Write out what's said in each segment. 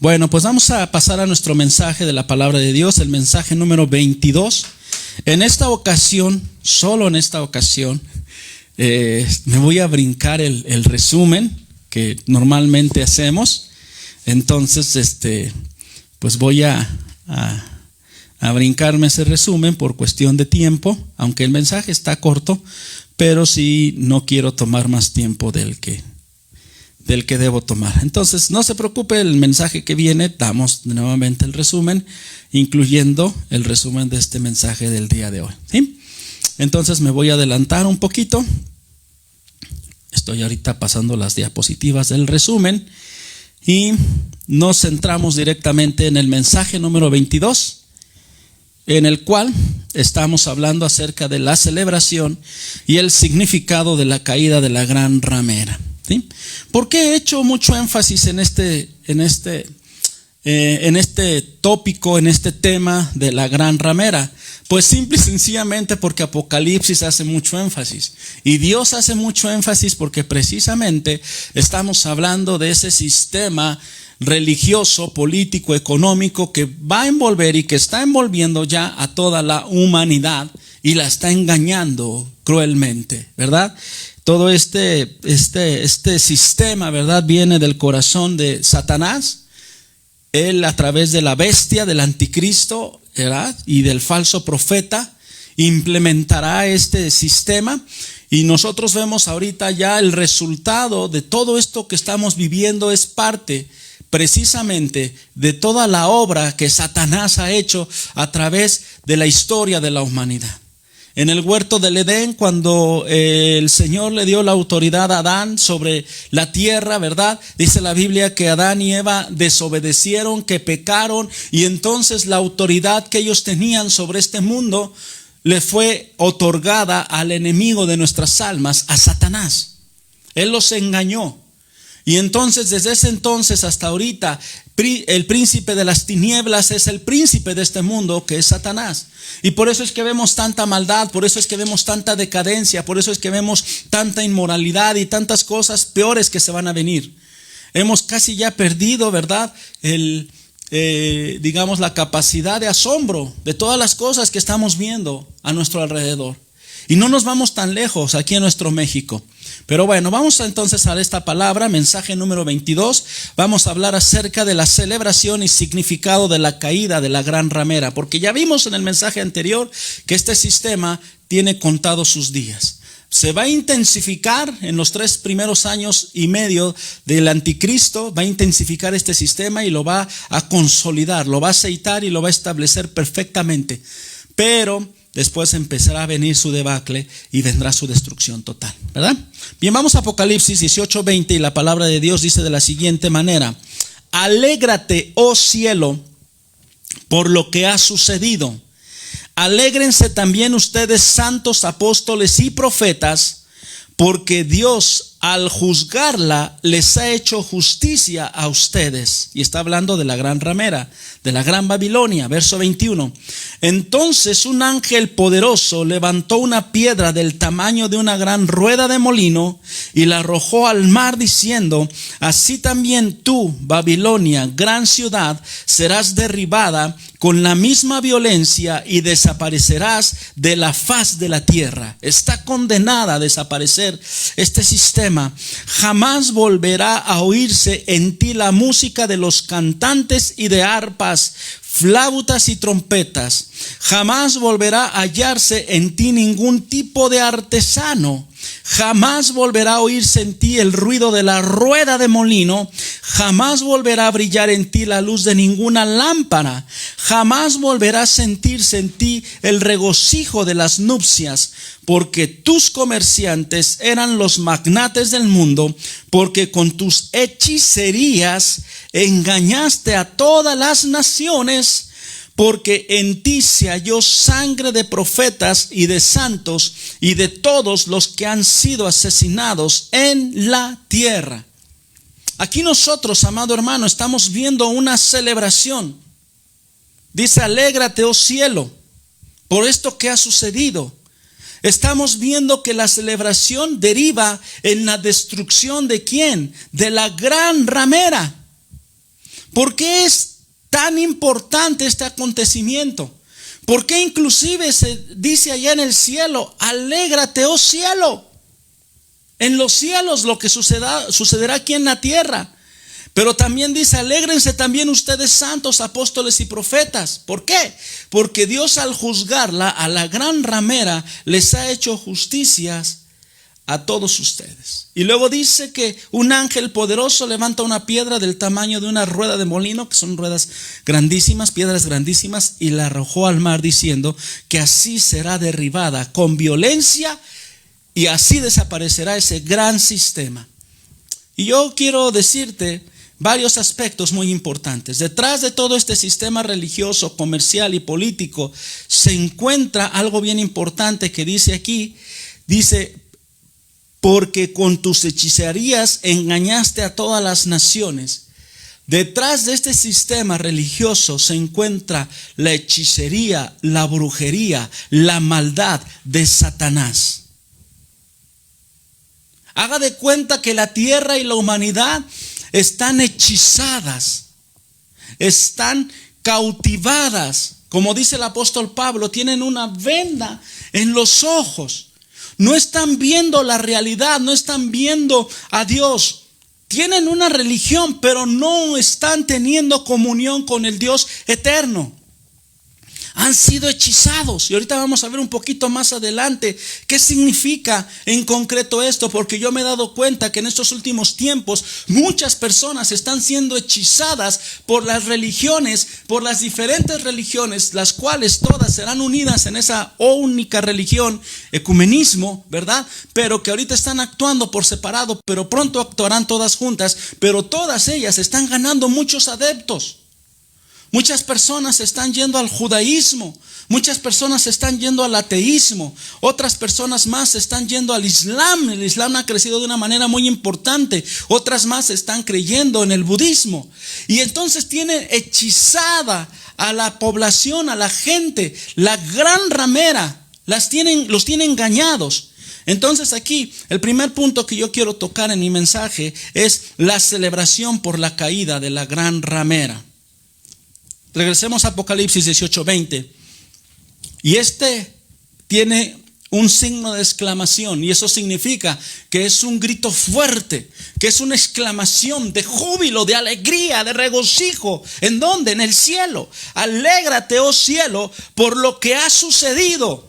Bueno, pues vamos a pasar a nuestro mensaje de la palabra de Dios, el mensaje número 22. En esta ocasión, solo en esta ocasión, me voy a brincar el resumen que normalmente hacemos. Entonces, pues voy a brincarme ese resumen por cuestión de tiempo, aunque el mensaje está corto, pero sí no quiero tomar más tiempo del que debo tomar. Entonces, no se preocupe, el mensaje que viene, damos nuevamente el resumen, incluyendo el resumen de este mensaje del día de hoy, ¿sí? Entonces me voy a adelantar un poquito. Estoy ahorita pasando las diapositivas del resumen y nos centramos directamente en el mensaje número 22, en el cual estamos hablando acerca de la celebración y el significado de la caída de la gran ramera. ¿Sí? ¿Por qué he hecho mucho énfasis en este tópico, en este tema de la gran ramera? Pues simple y sencillamente porque Apocalipsis hace mucho énfasis y Dios hace mucho énfasis porque precisamente estamos hablando de ese sistema religioso, político, económico que va a envolver y que está envolviendo ya a toda la humanidad y la está engañando cruelmente, ¿verdad? Todo este sistema, ¿verdad?, viene del corazón de Satanás. Él, a través de la bestia, del anticristo, ¿verdad?, y del falso profeta, implementará este sistema. Y nosotros vemos ahorita ya el resultado de todo esto que estamos viviendo. Es parte precisamente de toda la obra que Satanás ha hecho a través de la historia de la humanidad. En el huerto del Edén, cuando el Señor le dio la autoridad a Adán sobre la tierra, ¿verdad? Dice la Biblia que Adán y Eva desobedecieron, que pecaron, y entonces la autoridad que ellos tenían sobre este mundo le fue otorgada al enemigo de nuestras almas, a Satanás. Él los engañó. Y entonces, desde ese entonces hasta ahorita, el príncipe de las tinieblas es el príncipe de este mundo, que es Satanás. Y por eso es que vemos tanta maldad, por eso es que vemos tanta decadencia, por eso es que vemos tanta inmoralidad y tantas cosas peores que se van a venir. Hemos casi ya perdido, ¿verdad?, digamos, la capacidad de asombro de todas las cosas que estamos viendo a nuestro alrededor. Y no nos vamos tan lejos aquí en nuestro México. Pero bueno, vamos entonces a esta palabra, mensaje número 22. Vamos a hablar acerca de la celebración y significado de la caída de la gran ramera. Porque ya vimos en el mensaje anterior que este sistema tiene contados sus días. Se va a intensificar en los 3 primeros años y medio del anticristo. Va a intensificar este sistema y lo va a consolidar, lo va a aceitar y lo va a establecer perfectamente. Pero después empezará a venir su debacle y vendrá su destrucción total, ¿verdad? Bien, vamos a Apocalipsis 18:20 y la palabra de Dios dice de la siguiente manera: alégrate, oh cielo, por lo que ha sucedido. Alégrense también ustedes, santos apóstoles y profetas, porque Dios, al juzgarla, les ha hecho justicia a ustedes. Y está hablando de la gran ramera, de la gran Babilonia. Verso 21. Entonces un ángel poderoso levantó una piedra del tamaño de una gran rueda de molino y la arrojó al mar, diciendo: así también tú, Babilonia, gran ciudad, serás derribada con la misma violencia y desaparecerás de la faz de la tierra. Está condenada a desaparecer este sistema. Jamás volverá a oírse en ti la música de los cantantes y de arpas, flautas y trompetas. Jamás volverá a hallarse en ti ningún tipo de artesano. Jamás volverá a oírse en ti el ruido de la rueda de molino. Jamás volverá a brillar en ti la luz de ninguna lámpara. Jamás volverá a sentirse en ti el regocijo de las nupcias, porque tus comerciantes eran los magnates del mundo, porque con tus hechicerías engañaste a todas las naciones. Porque en ti se halló sangre de profetas y de santos y de todos los que han sido asesinados en la tierra. Aquí nosotros, amado hermano, estamos viendo una celebración. Dice: alégrate, oh cielo, por esto que ha sucedido. Estamos viendo que la celebración deriva en la destrucción ¿de quién? De la gran ramera. ¿Por qué es tan importante este acontecimiento? ¿Por qué inclusive se dice allá en el cielo, alégrate, oh cielo? En los cielos lo que sucederá aquí en la tierra. Pero también dice, alégrense también ustedes santos, apóstoles y profetas. ¿Por qué? Porque Dios al juzgarla a la gran ramera les ha hecho justicias a todos ustedes. Y luego dice que un ángel poderoso levanta una piedra del tamaño de una rueda de molino, que son ruedas grandísimas, piedras grandísimas, y la arrojó al mar diciendo que así será derribada con violencia y así desaparecerá ese gran sistema. Y yo quiero decirte varios aspectos muy importantes. Detrás de todo este sistema religioso, comercial y político se encuentra algo bien importante que dice aquí. Dice, porque con tus hechicerías engañaste a todas las naciones. Detrás de este sistema religioso se encuentra la hechicería, la brujería, la maldad de Satanás. Haga de cuenta que la tierra y la humanidad están hechizadas, están cautivadas. Como dice el apóstol Pablo, tienen una venda en los ojos. No están viendo la realidad, no están viendo a Dios. Tienen una religión, pero no están teniendo comunión con el Dios eterno. Han sido hechizados. Y ahorita vamos a ver un poquito más adelante qué significa en concreto esto, porque yo me he dado cuenta que en estos últimos tiempos muchas personas están siendo hechizadas por las religiones, por las diferentes religiones, las cuales todas serán unidas en esa única religión, ecumenismo, ¿verdad? Pero que ahorita están actuando por separado, pero pronto actuarán todas juntas, pero todas ellas están ganando muchos adeptos. Muchas personas están yendo al judaísmo, muchas personas están yendo al ateísmo, otras personas más están yendo al Islam. El Islam ha crecido de una manera muy importante, otras más están creyendo en el budismo. Y entonces tienen hechizada a la población, a la gente, la gran ramera, los tiene engañados. Entonces aquí el primer punto que yo quiero tocar en mi mensaje es la celebración por la caída de la gran ramera. Regresemos a Apocalipsis 18:20. Y este tiene un signo de exclamación, y eso significa que es un grito fuerte, que es una exclamación de júbilo, de alegría, de regocijo. ¿En dónde? En el cielo. Alégrate, oh cielo, por lo que ha sucedido.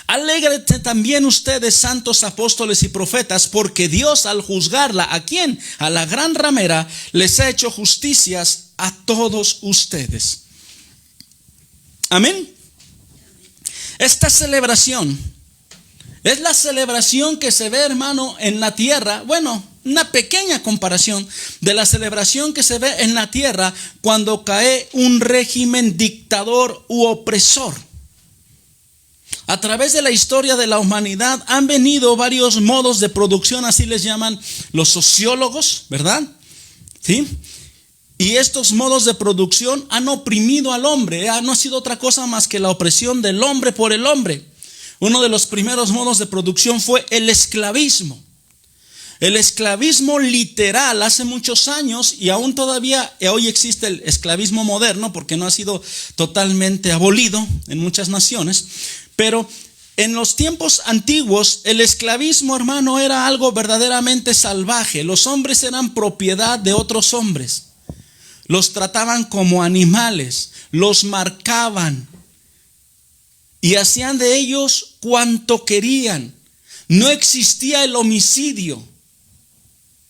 Alégrense también ustedes, santos apóstoles y profetas, porque Dios al juzgarla, ¿a quién? A la gran ramera, les ha hecho justicias a todos ustedes. Amén. Esta celebración es la celebración que se ve, hermano, en la tierra. Bueno, una pequeña comparación de la celebración que se ve en la tierra cuando cae un régimen dictador u opresor. A través de la historia de la humanidad han venido varios modos de producción, así les llaman los sociólogos, ¿verdad? ¿Sí? Y estos modos de producción han oprimido al hombre. No ha sido otra cosa más que la opresión del hombre por el hombre. Uno de los primeros modos de producción fue el esclavismo. El esclavismo literal hace muchos años, y aún todavía hoy existe el esclavismo moderno, porque no ha sido totalmente abolido en muchas naciones. Pero en los tiempos antiguos el esclavismo, hermano, era algo verdaderamente salvaje. Los hombres eran propiedad de otros hombres. Los trataban como animales, los marcaban y hacían de ellos cuanto querían. No existía el homicidio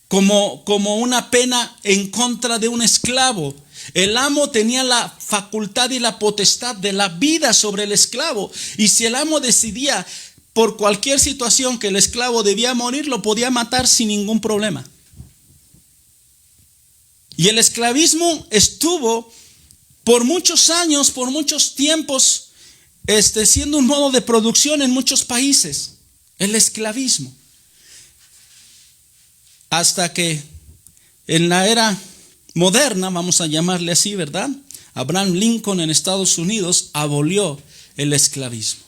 como una pena en contra de un esclavo. El amo tenía la facultad y la potestad de la vida sobre el esclavo, y si el amo decidía por cualquier situación que el esclavo debía morir, lo podía matar sin ningún problema. Y el esclavismo estuvo por muchos años, por muchos tiempos, siendo un modo de producción en muchos países. El esclavismo. Hasta que en la era moderna, vamos a llamarle así, ¿verdad? Abraham Lincoln en Estados Unidos abolió el esclavismo.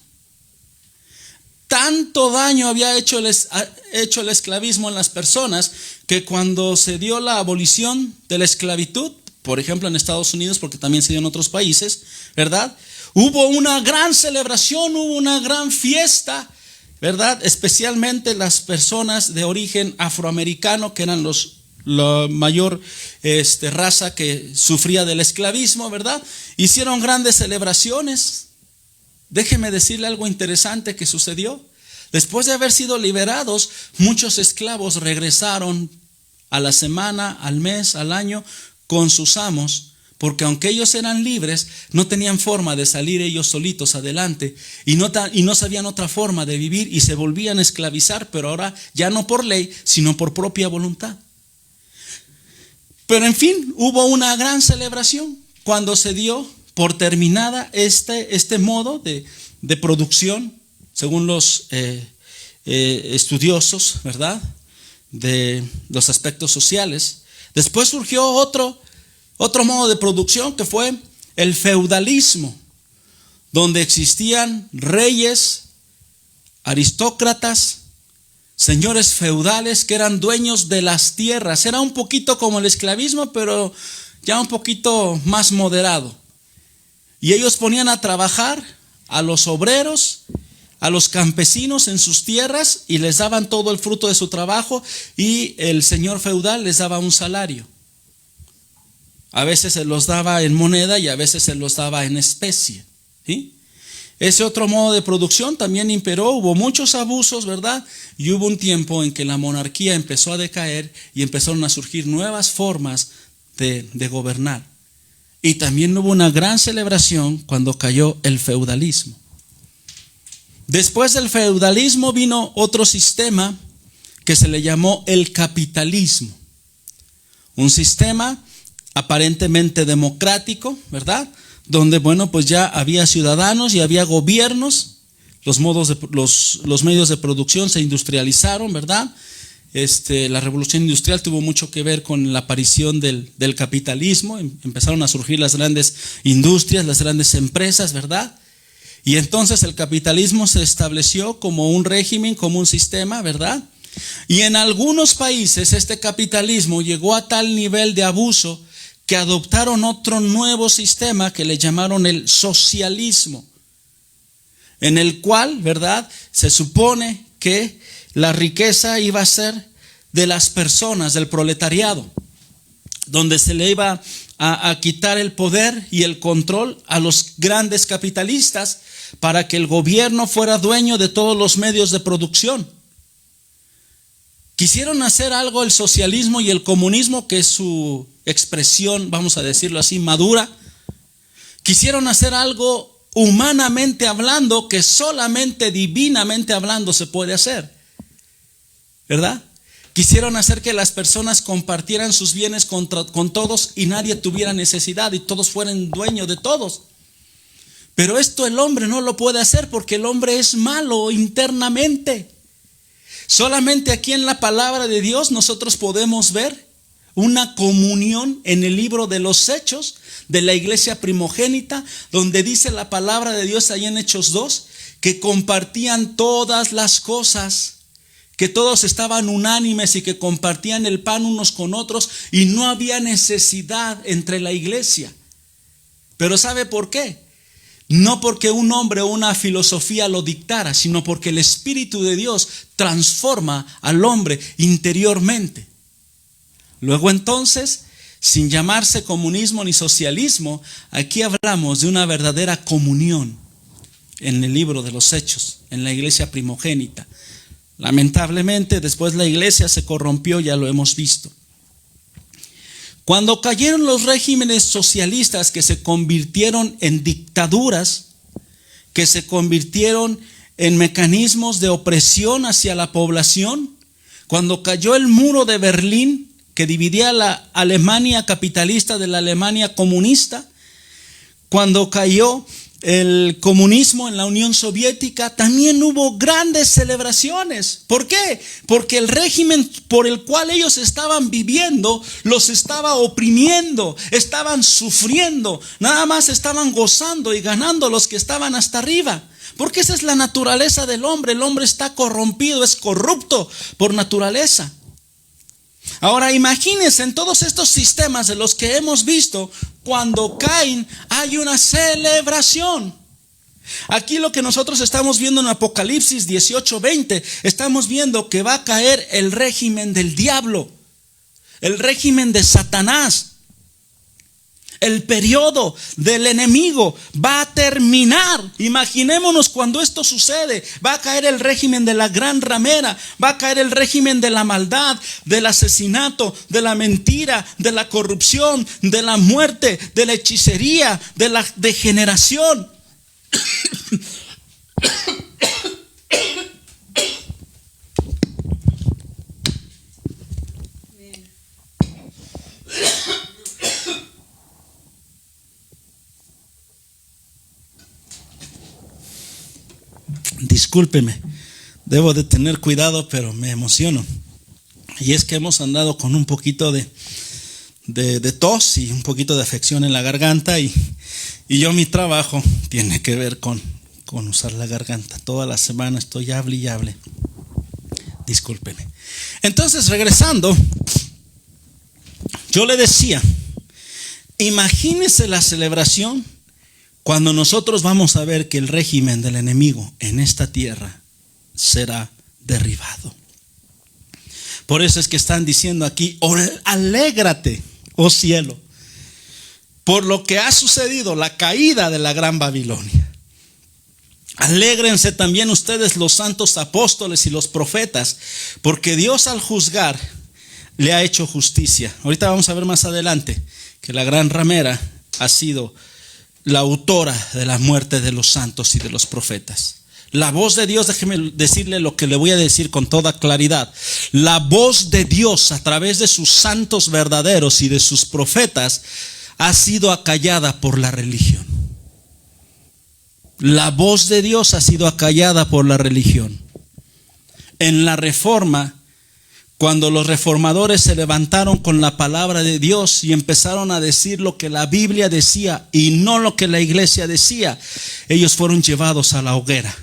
Tanto daño había hecho el esclavismo en las personas que cuando se dio la abolición de la esclavitud, por ejemplo en Estados Unidos, porque también se dio en otros países, ¿verdad? Hubo una gran celebración, hubo una gran fiesta, ¿verdad? Especialmente las personas de origen afroamericano, que eran la mayor raza que sufría del esclavismo, ¿verdad? Hicieron grandes celebraciones. Déjeme decirle algo interesante que sucedió. Después de haber sido liberados, muchos esclavos regresaron a la semana, al mes, al año con sus amos, porque aunque ellos eran libres, no tenían forma de salir ellos solitos adelante y no sabían otra forma de vivir y se volvían a esclavizar, pero ahora ya no por ley, sino por propia voluntad. Pero en fin, hubo una gran celebración cuando se dio por terminada este modo de producción, según los estudiosos, ¿verdad?, de los aspectos sociales. Después surgió otro modo de producción, que fue el feudalismo, donde existían reyes, aristócratas, señores feudales que eran dueños de las tierras. Era un poquito como el esclavismo, pero ya un poquito más moderado. Y ellos ponían a trabajar a los obreros, a los campesinos en sus tierras, y les daban todo el fruto de su trabajo, y el señor feudal les daba un salario. A veces se los daba en moneda y a veces se los daba en especie, ¿sí? Ese otro modo de producción también imperó, hubo muchos abusos, ¿verdad? Y hubo un tiempo en que la monarquía empezó a decaer y empezaron a surgir nuevas formas de gobernar. Y también hubo una gran celebración cuando cayó el feudalismo. Después del feudalismo vino otro sistema que se le llamó el capitalismo. Un sistema aparentemente democrático, ¿verdad? Donde, bueno, pues ya había ciudadanos y había gobiernos, los medios de producción se industrializaron, ¿verdad? La revolución industrial tuvo mucho que ver con la aparición del capitalismo, empezaron a surgir las grandes industrias, las grandes empresas, ¿verdad? Y entonces el capitalismo se estableció como un régimen, como un sistema, ¿verdad? Y en algunos países este capitalismo llegó a tal nivel de abuso que adoptaron otro nuevo sistema que le llamaron el socialismo, en el cual, ¿verdad?, se supone que la riqueza iba a ser de las personas, del proletariado, donde se le iba a quitar el poder y el control a los grandes capitalistas para que el gobierno fuera dueño de todos los medios de producción. Quisieron hacer algo el socialismo y el comunismo, que es su expresión, vamos a decirlo así, madura. Quisieron hacer algo humanamente hablando que solamente divinamente hablando se puede hacer, ¿verdad? Quisieron hacer que las personas compartieran sus bienes con todos y nadie tuviera necesidad y todos fueran dueños de todos. Pero esto el hombre no lo puede hacer porque el hombre es malo internamente. Solamente aquí en la palabra de Dios nosotros podemos ver una comunión en el libro de los Hechos de la iglesia primogénita, donde dice la palabra de Dios ahí en Hechos 2, que compartían todas las cosas, que todos estaban unánimes y que compartían el pan unos con otros y no había necesidad entre la iglesia. Pero ¿sabe por qué? No porque un hombre o una filosofía lo dictara, sino porque el Espíritu de Dios transforma al hombre interiormente. Luego entonces, sin llamarse comunismo ni socialismo, aquí hablamos de una verdadera comunión en el libro de los Hechos, en la iglesia primogénita. Lamentablemente después la iglesia se corrompió, ya lo hemos visto. Cuando cayeron los regímenes socialistas que se convirtieron en dictaduras, que se convirtieron en mecanismos de opresión hacia la población, cuando cayó el muro de Berlín que dividía la Alemania capitalista de la Alemania comunista, cuando cayó el comunismo en la Unión Soviética, también hubo grandes celebraciones. ¿Por qué? Porque el régimen por el cual ellos estaban viviendo los estaba oprimiendo, estaban sufriendo, nada más estaban gozando y ganando los que estaban hasta arriba. Porque esa es la naturaleza del hombre. El hombre está corrompido, es corrupto por naturaleza. Ahora imagínense en todos estos sistemas de los que hemos visto, cuando caen hay una celebración. Aquí lo que nosotros estamos viendo en Apocalipsis 18:20, estamos viendo que va a caer el régimen del diablo, el régimen de Satanás. El periodo del enemigo va a terminar. Imaginémonos cuando esto sucede. Va a caer el régimen de la gran ramera. Va a caer el régimen de la maldad, del asesinato, de la mentira, de la corrupción, de la muerte, de la hechicería, de la degeneración. Discúlpeme, debo de tener cuidado, pero me emociono. Y es que hemos andado con un poquito de tos y un poquito de afección en la garganta. Y yo, mi trabajo tiene que ver con usar la garganta. Toda la semana estoy hable y hable. Discúlpeme. Entonces, regresando, yo le decía, imagínese la celebración cuando nosotros vamos a ver que el régimen del enemigo en esta tierra será derribado. Por eso es que están diciendo aquí, alégrate, oh cielo, por lo que ha sucedido, la caída de la gran Babilonia. Alégrense también ustedes los santos apóstoles y los profetas, porque Dios al juzgar le ha hecho justicia. Ahorita vamos a ver más adelante que la gran ramera ha sido la autora de la muerte de los santos y de los profetas. La voz de Dios, déjeme decirle lo que le voy a decir con toda claridad. La voz de Dios a través de sus santos verdaderos y de sus profetas ha sido acallada por la religión. La voz de Dios ha sido acallada por la religión. En la Reforma, cuando los reformadores se levantaron con la palabra de Dios y empezaron a decir lo que la Biblia decía y no lo que la iglesia decía, ellos fueron llevados a la hoguera.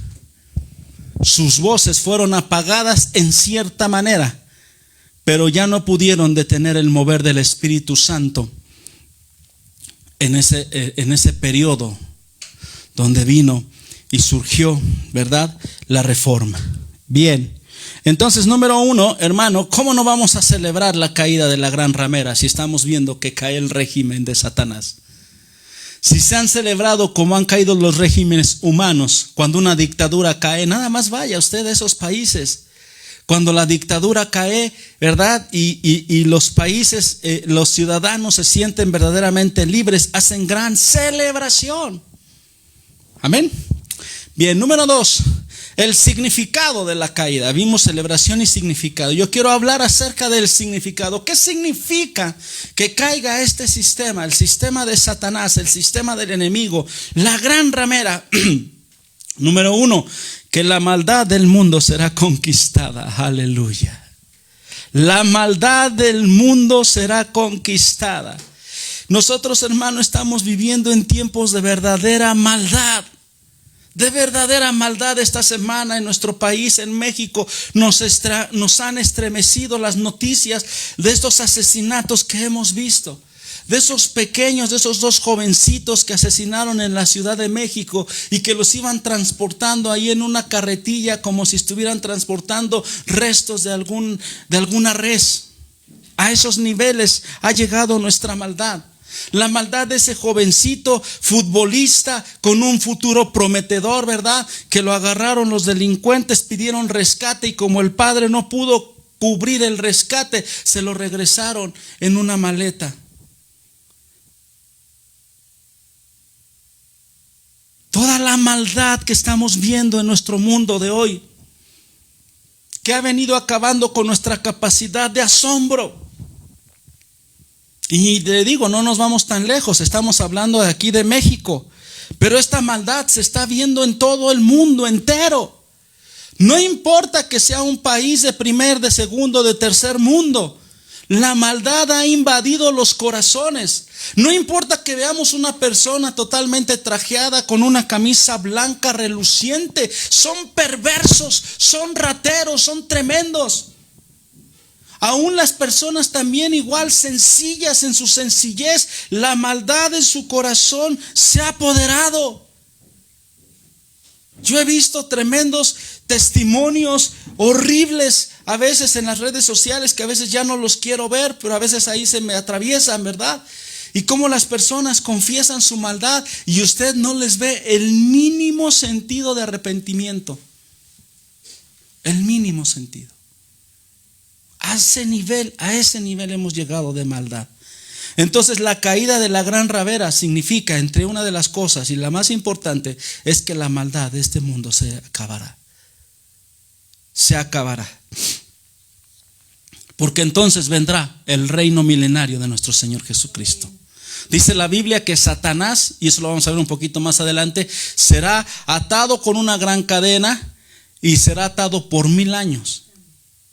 Sus voces fueron apagadas en cierta manera, pero ya no pudieron detener el mover del Espíritu Santo en ese periodo donde vino y surgió, ¿verdad?, la Reforma. Bien. Entonces, número uno, hermano, ¿cómo no vamos a celebrar la caída de la gran ramera si estamos viendo que cae el régimen de Satanás? Si se han celebrado como han caído los regímenes humanos, cuando una dictadura cae, nada más vaya usted a esos países. Cuando la dictadura cae, ¿verdad? Y los países, los ciudadanos se sienten verdaderamente libres, hacen gran celebración. Amén. Bien, número dos. El significado de la caída. Vimos celebración y significado. Yo quiero hablar acerca del significado. ¿Qué significa que caiga este sistema? El sistema de Satanás, el sistema del enemigo, la gran ramera. Número uno, que la maldad del mundo será conquistada. Aleluya. La maldad del mundo será conquistada. Nosotros, hermanos, estamos viviendo en tiempos de verdadera maldad. De verdadera maldad. Esta semana en nuestro país, en México, nos han estremecido las noticias de estos asesinatos que hemos visto. De esos pequeños, de esos dos jovencitos que asesinaron en la Ciudad de México y que los iban transportando ahí en una carretilla como si estuvieran transportando restos de alguna res. A esos niveles ha llegado nuestra maldad. La maldad de ese jovencito futbolista con un futuro prometedor, ¿verdad? Que lo agarraron los delincuentes, pidieron rescate y como el padre no pudo cubrir el rescate, se lo regresaron en una maleta. Toda la maldad que estamos viendo en nuestro mundo de hoy, que ha venido acabando con nuestra capacidad de asombro. Y le digo, no nos vamos tan lejos, estamos hablando de aquí de México, pero esta maldad se está viendo en todo el mundo entero. No importa que sea un país de primer, de segundo, de tercer mundo, la maldad ha invadido los corazones. No importa que veamos una persona totalmente trajeada con una camisa blanca reluciente, son perversos, son rateros, son tremendos. Aún las personas también igual sencillas en su sencillez, la maldad en su corazón se ha apoderado. Yo he visto tremendos testimonios horribles a veces en las redes sociales, que a veces ya no los quiero ver, pero a veces ahí se me atraviesan, ¿verdad? Y cómo las personas confiesan su maldad y usted no les ve el mínimo sentido de arrepentimiento. El mínimo sentido. A ese nivel hemos llegado de maldad. Entonces la caída de la gran ramera significa, entre una de las cosas y la más importante, es que la maldad de este mundo se acabará. Se acabará. Porque entonces vendrá el reino milenario de nuestro Señor Jesucristo. Dice la Biblia que Satanás, y eso lo vamos a ver un poquito más adelante, será atado con una gran cadena y será atado por 1000 años.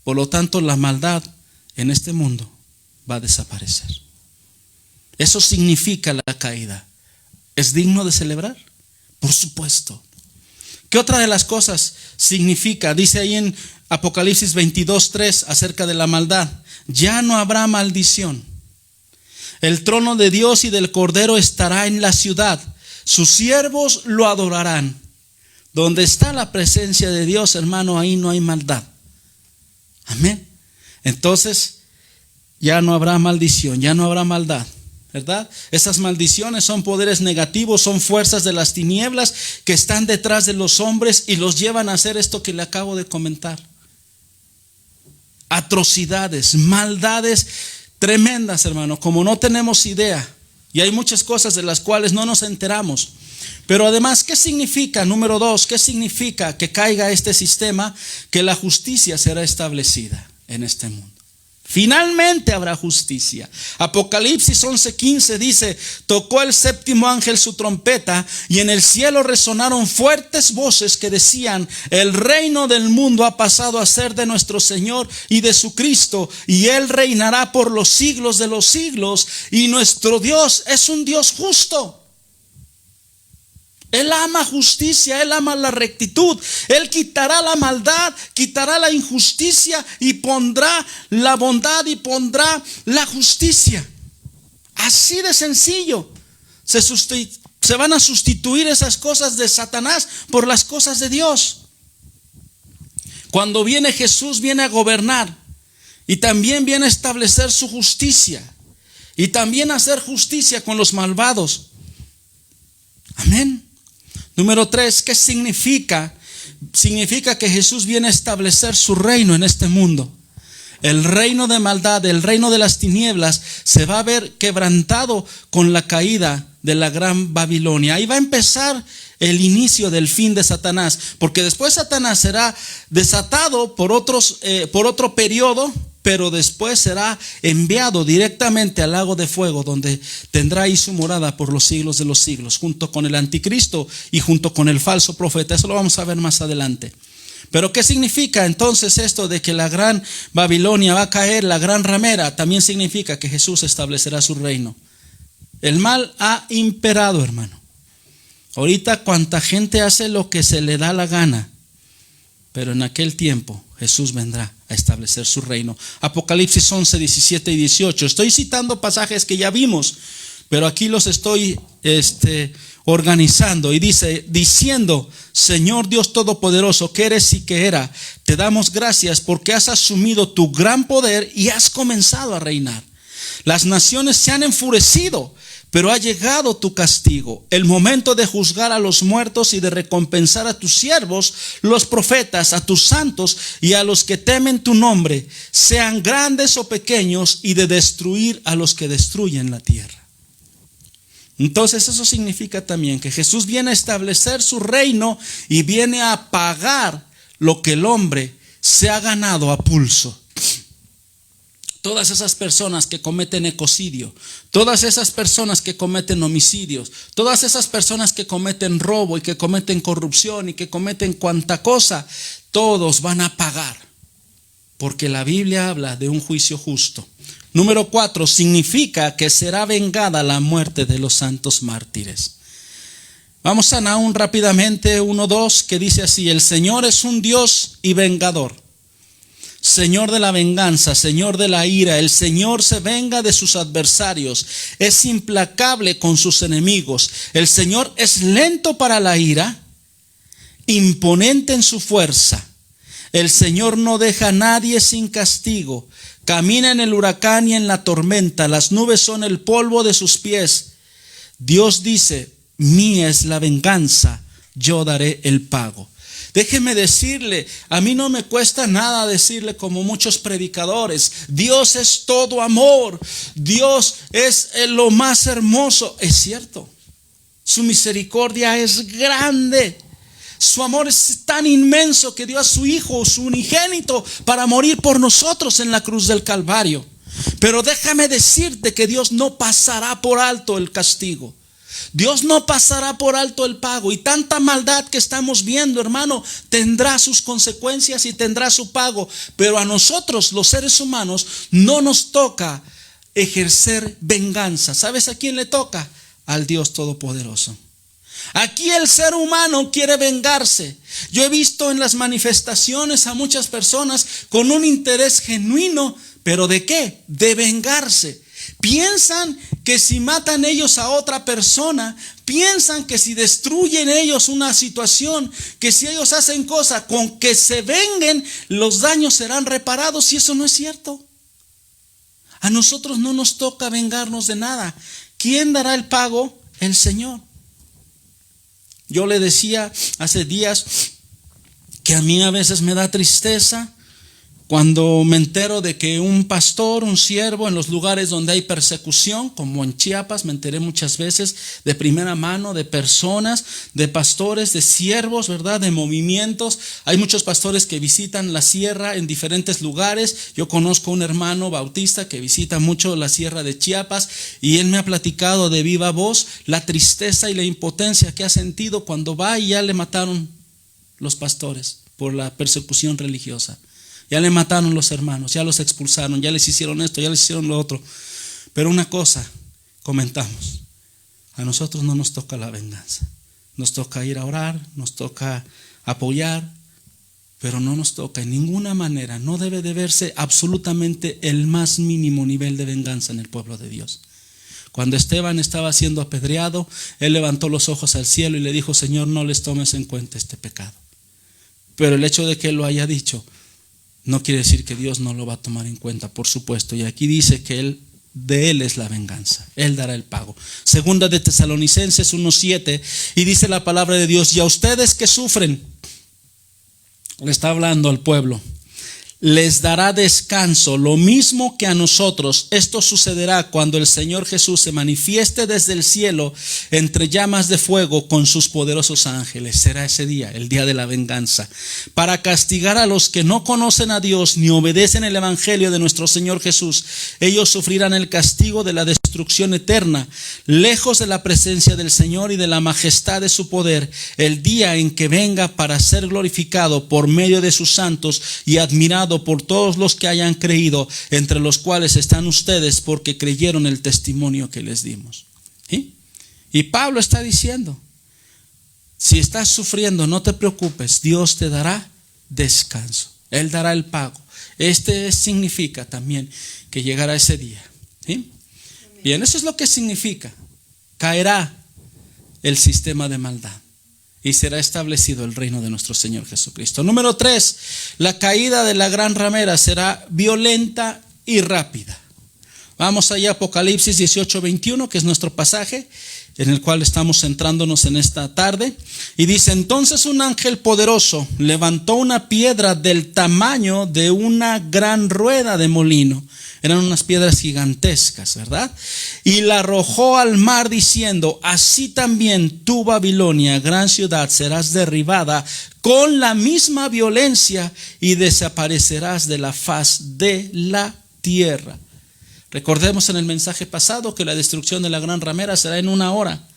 Por lo tanto, la maldad en este mundo va a desaparecer. Eso significa la caída. ¿Es digno de celebrar? Por supuesto. ¿Qué otra de las cosas significa? Dice ahí en Apocalipsis 22:3 acerca de la maldad. Ya no habrá maldición. El trono de Dios y del Cordero estará en la ciudad. Sus siervos lo adorarán. Donde está la presencia de Dios, hermano, ahí no hay maldad. Amén. Entonces, ya no habrá maldición, ya no habrá maldad, ¿verdad? Esas maldiciones son poderes negativos, son fuerzas de las tinieblas que están detrás de los hombres y los llevan a hacer esto que le acabo de comentar. Atrocidades, maldades tremendas, hermano, como no tenemos idea. Y hay muchas cosas de las cuales no nos enteramos. Pero además, ¿qué significa? Número 2, ¿qué significa que caiga este sistema? Que la justicia será establecida en este mundo. Finalmente habrá justicia. Apocalipsis 11:15 dice: tocó el séptimo ángel su trompeta y en el cielo resonaron fuertes voces que decían: el reino del mundo ha pasado a ser de nuestro Señor y de su Cristo, y Él reinará por los siglos de los siglos, y nuestro Dios es un Dios justo. Él ama justicia, Él ama la rectitud. Él quitará la maldad, quitará la injusticia y pondrá la bondad y pondrá la justicia. Así de sencillo. Se van a sustituir esas cosas de Satanás por las cosas de Dios. Cuando viene Jesús, viene a gobernar y también viene a establecer su justicia y también a hacer justicia con los malvados. Amén. Número 3, ¿qué significa? Significa que Jesús viene a establecer su reino en este mundo. El reino de maldad, el reino de las tinieblas se va a ver quebrantado con la caída de la gran Babilonia. Ahí va a empezar el inicio del fin de Satanás, porque después Satanás será desatado por otro periodo, pero después será enviado directamente al lago de fuego, donde tendrá ahí su morada por los siglos de los siglos, junto con el anticristo y junto con el falso profeta. Eso lo vamos a ver más adelante. Pero ¿qué significa entonces esto de que la gran Babilonia va a caer, la gran ramera? También significa que Jesús establecerá su reino. El mal ha imperado, hermano. Ahorita cuánta gente hace lo que se le da la gana, pero en aquel tiempo Jesús vendrá a establecer su reino. Apocalipsis 11, 17 y 18. Estoy citando pasajes que ya vimos, pero aquí los estoy organizando. Y dice, diciendo: Señor Dios Todopoderoso, que eres y que era, te damos gracias porque has asumido tu gran poder y has comenzado a reinar. Las naciones se han enfurecido, pero ha llegado tu castigo, el momento de juzgar a los muertos y de recompensar a tus siervos, los profetas, a tus santos y a los que temen tu nombre, sean grandes o pequeños, y de destruir a los que destruyen la tierra. Entonces eso significa también que Jesús viene a establecer su reino y viene a pagar lo que el hombre se ha ganado a pulso. Todas esas personas que cometen ecocidio, todas esas personas que cometen homicidios, todas esas personas que cometen robo y que cometen corrupción y que cometen cuanta cosa, todos van a pagar, porque la Biblia habla de un juicio justo. Número 4, significa que será vengada la muerte de los santos mártires. Vamos a Nahum rápidamente, 1:2, que dice así: el Señor es un Dios y vengador. Señor de la venganza, Señor de la ira. El Señor se venga de sus adversarios. Es implacable con sus enemigos. El Señor es lento para la ira, imponente en su fuerza. El Señor no deja a nadie sin castigo. Camina en el huracán y en la tormenta. Las nubes son el polvo de sus pies. Dios dice: mía es la venganza, yo daré el pago. Déjeme decirle, a mí no me cuesta nada decirle como muchos predicadores: Dios es todo amor, Dios es lo más hermoso. Es cierto, su misericordia es grande. Su amor es tan inmenso que dio a su Hijo, su unigénito, para morir por nosotros en la cruz del Calvario. Pero déjame decirte que Dios no pasará por alto el castigo. Dios no pasará por alto el pago. Y tanta maldad que estamos viendo, hermano, tendrá sus consecuencias y tendrá su pago. Pero a nosotros, los seres humanos, no nos toca ejercer venganza. ¿Sabes a quién le toca? Al Dios Todopoderoso. Aquí el ser humano quiere vengarse. Yo he visto en las manifestaciones a muchas personas con un interés genuino, pero ¿de qué? De vengarse. Piensan que si matan ellos a otra persona, piensan que si destruyen ellos una situación, que si ellos hacen cosas con que se venguen, los daños serán reparados, y eso no es cierto. A nosotros no nos toca vengarnos de nada. ¿Quién dará el pago? El Señor. Yo le decía hace días que a mí a veces me da tristeza cuando me entero de que un pastor, un siervo, en los lugares donde hay persecución, como en Chiapas, me enteré muchas veces de primera mano de personas, de pastores, de siervos, ¿verdad? De movimientos. Hay muchos pastores que visitan la sierra en diferentes lugares. Yo conozco un hermano bautista que visita mucho la sierra de Chiapas, y él me ha platicado de viva voz la tristeza y la impotencia que ha sentido cuando va y ya le mataron los pastores por la persecución religiosa. Ya le mataron los hermanos, ya los expulsaron, ya les hicieron esto, ya les hicieron lo otro. Pero una cosa comentamos: a nosotros no nos toca la venganza. Nos toca ir a orar, nos toca apoyar, pero no nos toca en ninguna manera, no debe de verse absolutamente el más mínimo nivel de venganza en el pueblo de Dios. Cuando Esteban estaba siendo apedreado, él levantó los ojos al cielo y le dijo: Señor, no les tomes en cuenta este pecado. Pero el hecho de que él lo haya dicho no quiere decir que Dios no lo va a tomar en cuenta, por supuesto. Y aquí dice que de Él es la venganza, Él dará el pago. Segunda de Tesalonicenses 1:7, y dice la palabra de Dios: y a ustedes que sufren, le está hablando al pueblo, les dará descanso, lo mismo que a nosotros. Esto sucederá cuando el Señor Jesús se manifieste desde el cielo entre llamas de fuego con sus poderosos ángeles. Será ese día, el día de la venganza, para castigar a los que no conocen a Dios ni obedecen el evangelio de nuestro Señor Jesús. Ellos sufrirán el castigo de la destrucción eterna, lejos de la presencia del Señor y de la majestad de su poder, el día en que venga para ser glorificado por medio de sus santos y admirado por todos los que hayan creído, entre los cuales están ustedes, porque creyeron el testimonio que les dimos. ¿Sí? Y Pablo está diciendo: si estás sufriendo, no te preocupes, Dios te dará descanso, Él dará el pago. Significa también que llegará ese día. ¿Sí? Bien, eso es lo que significa: caerá el sistema de maldad y será establecido el reino de nuestro Señor Jesucristo. Número 3, la caída de la gran ramera será violenta y rápida. Vamos allá a Apocalipsis 18:21, que es nuestro pasaje en el cual estamos centrándonos en esta tarde. Y dice: entonces un ángel poderoso levantó una piedra del tamaño de una gran rueda de molino. Eran unas piedras gigantescas, ¿verdad? Y la arrojó al mar diciendo: así también tú, Babilonia, gran ciudad, serás derribada con la misma violencia y desaparecerás de la faz de la tierra. Recordemos en el mensaje pasado que la destrucción de la gran ramera será en 1 hora.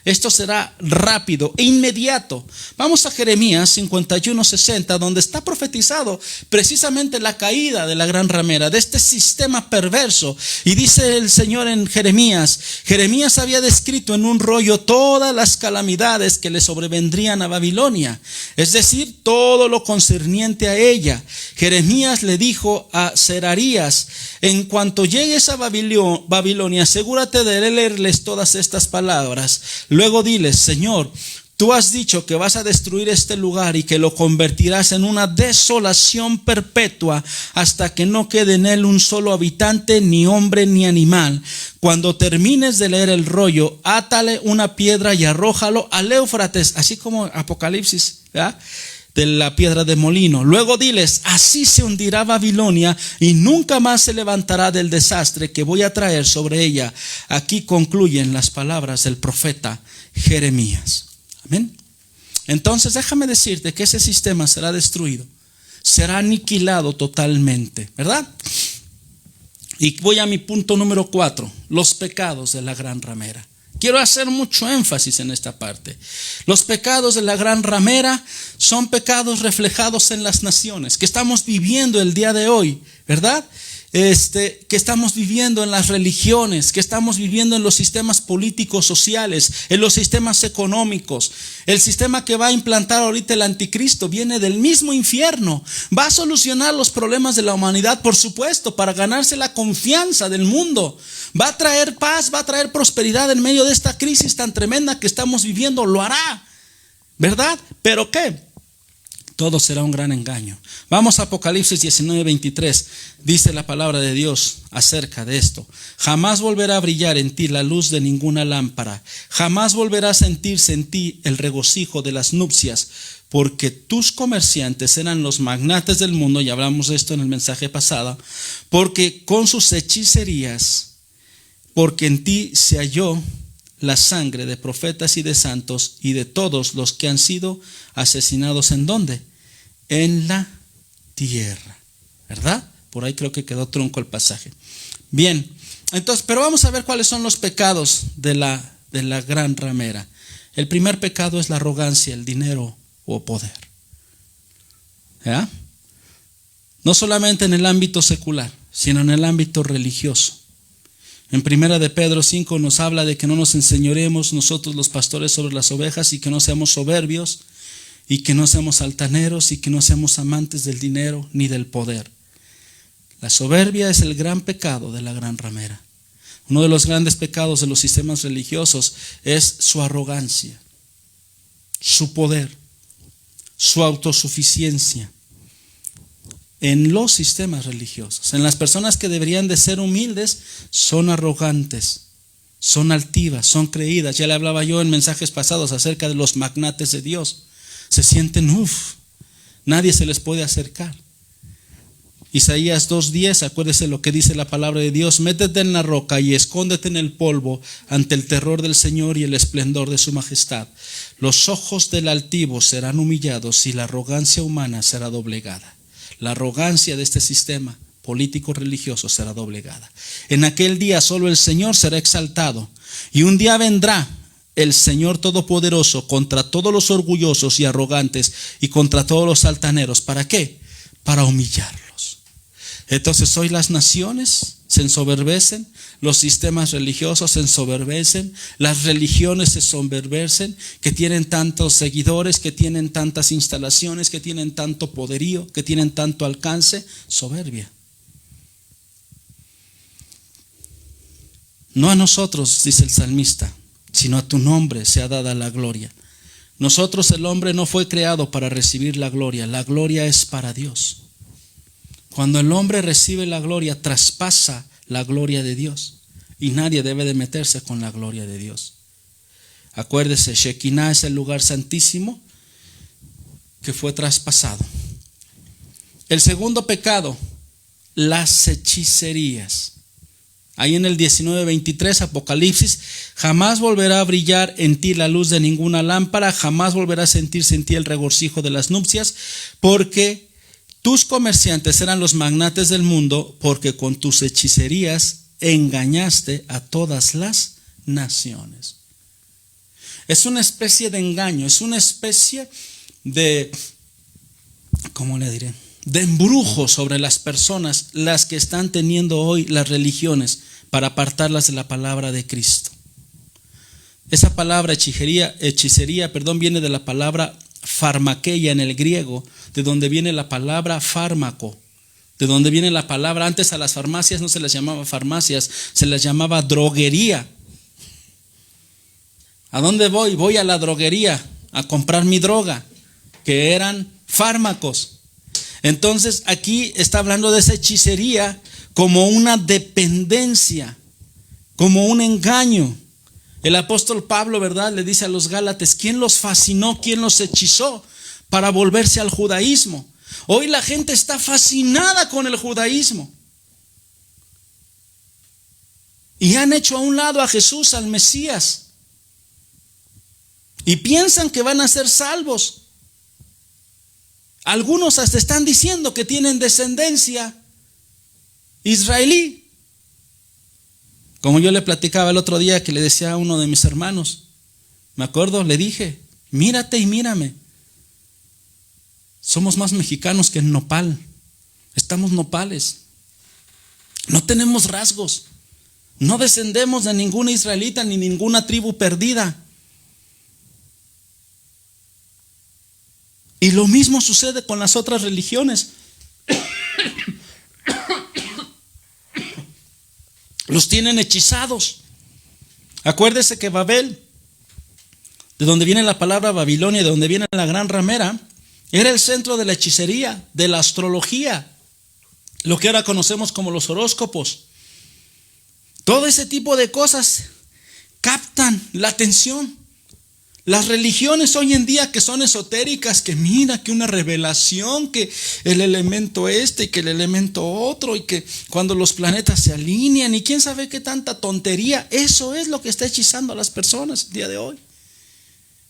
Esto será rápido e inmediato. Vamos a Jeremías 51:60, donde está profetizado precisamente la caída de la gran ramera, de este sistema perverso. Y dice el Señor en Jeremías había descrito en un rollo todas las calamidades que le sobrevendrían a Babilonia, es decir, todo lo concerniente a ella. Jeremías le dijo a Serarías: en cuanto llegues a Babilonia, asegúrate de leerles todas estas palabras. Luego diles: Señor, tú has dicho que vas a destruir este lugar y que lo convertirás en una desolación perpetua hasta que no quede en él un solo habitante, ni hombre ni animal. Cuando termines de leer el rollo, átale una piedra y arrójalo al Éufrates, así como Apocalipsis, ¿verdad?, de la piedra de molino. Luego diles: así se hundirá Babilonia y nunca más se levantará del desastre que voy a traer sobre ella. Aquí concluyen las palabras del profeta Jeremías. Amén. Entonces déjame decirte que ese sistema será destruido, será aniquilado totalmente, ¿verdad? Y voy a mi punto número 4, los pecados de la gran ramera. Quiero hacer mucho énfasis en esta parte. Los pecados de la gran ramera son pecados reflejados en las naciones que estamos viviendo el día de hoy, ¿verdad? Que estamos viviendo en las religiones, que estamos viviendo en los sistemas políticos, sociales, en los sistemas económicos. El sistema que va a implantar ahorita el anticristo viene del mismo infierno. Va a solucionar los problemas de la humanidad, por supuesto, para ganarse la confianza del mundo. Va a traer paz, va a traer prosperidad en medio de esta crisis tan tremenda que estamos viviendo. Lo hará, ¿verdad? ¿Pero qué? Todo será un gran engaño. Vamos a Apocalipsis 19:23. Dice la palabra de Dios acerca de esto: jamás volverá a brillar en ti la luz de ninguna lámpara, jamás volverá a sentirse en ti el regocijo de las nupcias, porque tus comerciantes eran los magnates del mundo, y hablamos de esto en el mensaje pasado, porque con sus hechicerías, porque en ti se halló la sangre de profetas y de santos y de todos los que han sido asesinados. ¿En dónde? En la tierra, ¿verdad? Por ahí creo que quedó tronco el pasaje. Bien, entonces, pero vamos a ver cuáles son los pecados de la gran ramera. El primer pecado es la arrogancia, el dinero o poder, ¿ya? No solamente en el ámbito secular, sino en el ámbito religioso. En 1 de Pedro 5 nos habla de que no nos enseñoremos nosotros los pastores sobre las ovejas, y que no seamos soberbios, y que no seamos altaneros, y que no seamos amantes del dinero ni del poder. La soberbia es el gran pecado de la gran ramera. Uno de los grandes pecados de los sistemas religiosos es su arrogancia, su poder, su autosuficiencia. En los sistemas religiosos, en las personas que deberían de ser humildes, son arrogantes, son altivas, son creídas. Ya le hablaba yo en mensajes pasados acerca de los magnates de Dios. Se sienten, nadie se les puede acercar. Isaías 2:10, acuérdese lo que dice la palabra de Dios: métete en la roca y escóndete en el polvo ante el terror del Señor y el esplendor de su majestad. Los ojos del altivo serán humillados y la arrogancia humana será doblegada. La arrogancia de este sistema político religioso será doblegada. En aquel día solo el Señor será exaltado, y un día vendrá el Señor Todopoderoso contra todos los orgullosos y arrogantes y contra todos los altaneros. ¿Para qué? Para humillarlos. Entonces hoy las naciones se ensoberbecen, los sistemas religiosos se ensoberbecen, las religiones se ensoberbecen, que tienen tantos seguidores, que tienen tantas instalaciones, que tienen tanto poderío, que tienen tanto alcance. Soberbia. No a nosotros, dice el salmista, sino a tu nombre sea dada la gloria. Nosotros, el hombre, no fue creado para recibir la gloria es para Dios. Cuando el hombre recibe la gloria, traspasa la gloria de Dios, y nadie debe de meterse con la gloria de Dios. Acuérdese, Shekinah es el lugar santísimo que fue traspasado. El segundo pecado, las hechicerías. Ahí en el 19:23, Apocalipsis: jamás volverá a brillar en ti la luz de ninguna lámpara, jamás volverá a sentirse en ti el regocijo de las nupcias, porque tus comerciantes eran los magnates del mundo, porque con tus hechicerías engañaste a todas las naciones. Es una especie de engaño, es una especie de, ¿cómo le diré?, de embrujo sobre las personas, las que están teniendo hoy las religiones, para apartarlas de la palabra de Cristo. Esa palabra hechicería, viene de la palabra farmakeia en el griego, de donde viene la palabra fármaco, de donde viene la palabra. Antes a las farmacias no se les llamaba farmacias, se les llamaba droguería. ¿A dónde voy? Voy a la droguería a comprar mi droga, que eran fármacos. Entonces aquí está hablando de esa hechicería como una dependencia, como un engaño. El apóstol Pablo, ¿verdad?, le dice a los Gálatas: ¿quién los fascinó, quién los hechizó para volverse al judaísmo? Hoy la gente está fascinada con el judaísmo y han hecho a un lado a Jesús, al Mesías, y piensan que van a ser salvos. Algunos hasta están diciendo que tienen descendencia israelí. Como yo le platicaba el otro día, que le decía a uno de mis hermanos, me acuerdo, le dije: mírate y mírame. Somos más mexicanos que en nopal. Estamos nopales. No tenemos rasgos. No descendemos de ninguna israelita ni ninguna tribu perdida. Y lo mismo sucede con las otras religiones. Los tienen hechizados. Acuérdese que Babel, de donde viene la palabra Babilonia, de donde viene la gran ramera, era el centro de la hechicería, de la astrología, lo que ahora conocemos como los horóscopos. Todo ese tipo de cosas captan la atención. Las religiones hoy en día que son esotéricas, que mira, que una revelación, que el elemento este y que el elemento otro, y que cuando los planetas se alinean y quién sabe qué tanta tontería, eso es lo que está hechizando a las personas el día de hoy,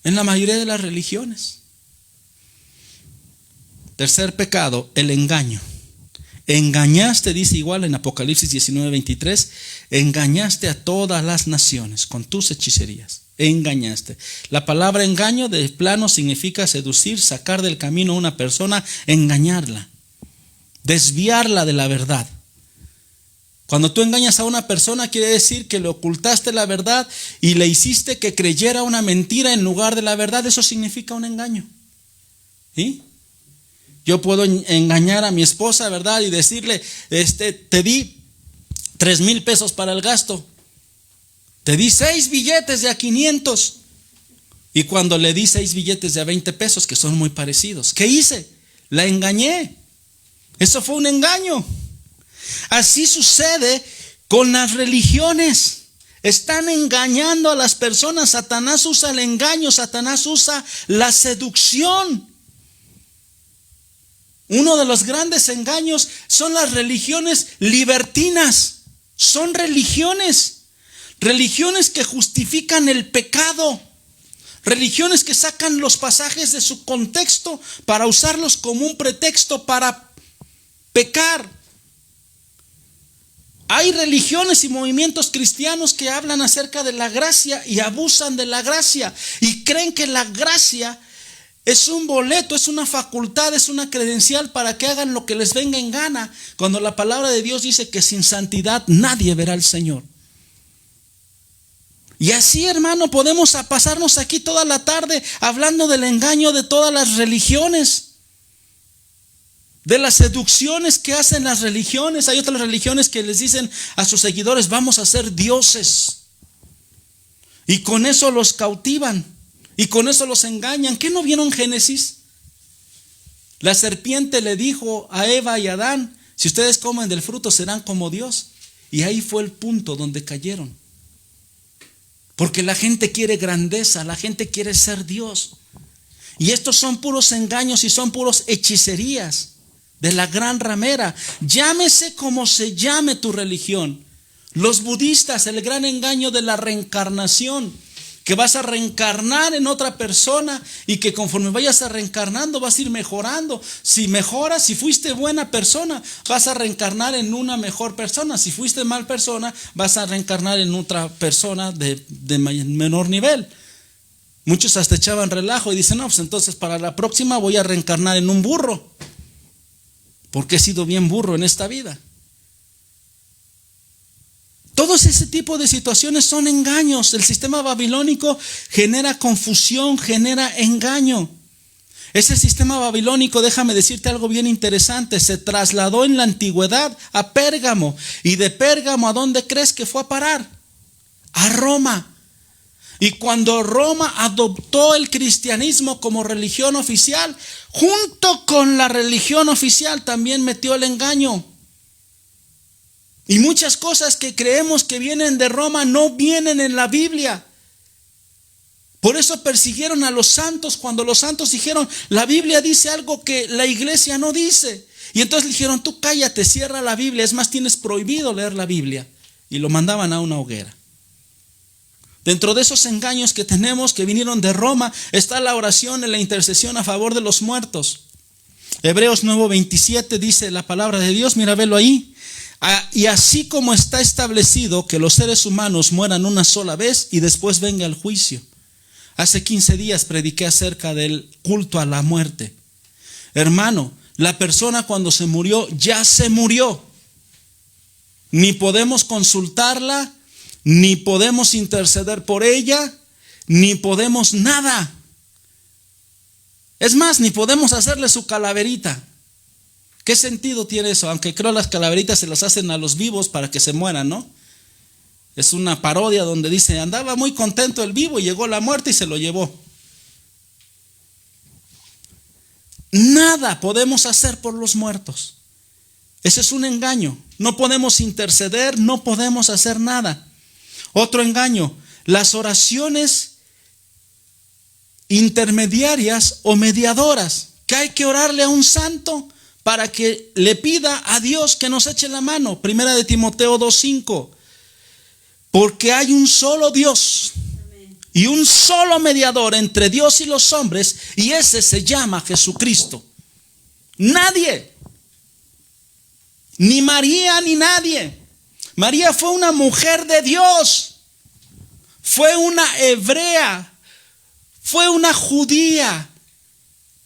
en la mayoría de las religiones. Tercer pecado, el engaño. Engañaste, dice igual en Apocalipsis 19:23, engañaste a todas las naciones con tus hechicerías. Engañaste. La palabra engaño de plano significa seducir, sacar del camino a una persona, engañarla, desviarla de la verdad. Cuando tú engañas a una persona, quiere decir que le ocultaste la verdad y le hiciste que creyera una mentira en lugar de la verdad. Eso significa un engaño. ¿Sí? Yo puedo engañar a mi esposa, ¿verdad?, y decirle: te di 3,000 pesos para el gasto. Te di 6 billetes de a 500. Y cuando le di 6 billetes de a 20 pesos, que son muy parecidos, ¿qué hice? La engañé. Eso fue un engaño. Así sucede con las religiones. Están engañando a las personas. Satanás usa el engaño, Satanás usa la seducción. Uno de los grandes engaños son las religiones libertinas. Son religiones que justifican el pecado, religiones que sacan los pasajes de su contexto para usarlos como un pretexto para pecar. Hay religiones y movimientos cristianos que hablan acerca de la gracia y abusan de la gracia y creen que la gracia es un boleto, es una facultad, es una credencial para que hagan lo que les venga en gana, cuando la palabra de Dios dice que sin santidad nadie verá al Señor. Y así, hermano, podemos pasarnos aquí toda la tarde hablando del engaño de todas las religiones, de las seducciones que hacen las religiones. Hay otras religiones que les dicen a sus seguidores: vamos a ser dioses, y con eso los cautivan y con eso los engañan. ¿Qué no vieron Génesis? La serpiente le dijo a Eva y a Adán: si ustedes comen del fruto serán como Dios. Y ahí fue el punto donde cayeron. Porque la gente quiere grandeza, la gente quiere ser Dios. Y estos son puros engaños y son puros hechicerías de la gran ramera. Llámese como se llame tu religión. Los budistas, el gran engaño de la reencarnación, que vas a reencarnar en otra persona y que conforme vayas a reencarnando vas a ir mejorando. Si mejoras, si fuiste buena persona, vas a reencarnar en una mejor persona. Si fuiste mal persona, vas a reencarnar en otra persona de menor nivel. Muchos hasta echaban relajo y dicen, no, pues entonces para la próxima voy a reencarnar en un burro, porque he sido bien burro en esta vida. Todos ese tipo de situaciones son engaños. El sistema babilónico genera confusión, genera engaño. Ese sistema babilónico, déjame decirte algo bien interesante, se trasladó en la antigüedad a Pérgamo. ¿Y de Pérgamo a dónde crees que fue a parar? A Roma. Y cuando Roma adoptó el cristianismo como religión oficial, junto con la religión oficial también metió el engaño. Y muchas cosas que creemos que vienen de Roma no vienen en la Biblia. Por eso persiguieron a los santos cuando los santos dijeron, la Biblia dice algo que la iglesia no dice. Y entonces dijeron, tú cállate, cierra la Biblia, es más, tienes prohibido leer la Biblia. Y lo mandaban a una hoguera. Dentro de esos engaños que tenemos que vinieron de Roma está la oración y la intercesión a favor de los muertos. Hebreos 9:27 dice la palabra de Dios, mira, velo ahí. Y así como está establecido que los seres humanos mueran una sola vez y después venga el juicio. Hace 15 días prediqué acerca del culto a la muerte. Hermano, la persona cuando se murió, ya se murió. Ni podemos consultarla, ni podemos interceder por ella, ni podemos nada. Es más, ni podemos hacerle su calaverita. ¿Qué sentido tiene eso? Aunque creo las calaveritas se las hacen a los vivos para que se mueran, ¿no? Es una parodia donde dice, andaba muy contento el vivo y llegó la muerte y se lo llevó. Nada podemos hacer por los muertos. Ese es un engaño. No podemos interceder, no podemos hacer nada. Otro engaño, las oraciones intermediarias o mediadoras, que hay que orarle a un santo para que le pida a Dios que nos eche la mano. Primera de Timoteo 2:5. Porque hay un solo Dios y un solo mediador entre Dios y los hombres, y ese se llama Jesucristo. Nadie, ni María ni nadie. María fue una mujer de Dios, fue una hebrea, fue una judía,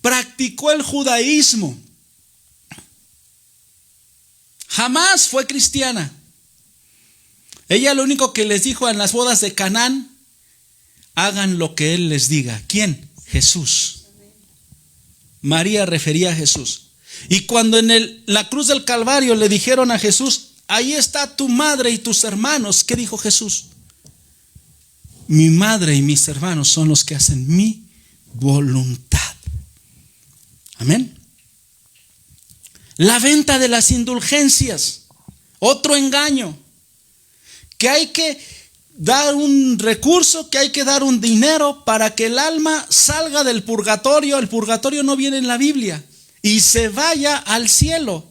practicó el judaísmo. Jamás fue cristiana. Ella lo único que les dijo en las bodas de Canaán, hagan lo que Él les diga. ¿Quién? Jesús. María refería a Jesús. Y cuando en la cruz del Calvario le dijeron a Jesús, ahí está tu madre y tus hermanos, ¿qué dijo Jesús? Mi madre y mis hermanos son los que hacen mi voluntad. Amén. La venta de las indulgencias, otro engaño, que hay que dar un recurso, que hay que dar un dinero para que el alma salga del purgatorio. El purgatorio no viene en la Biblia, y se vaya al cielo.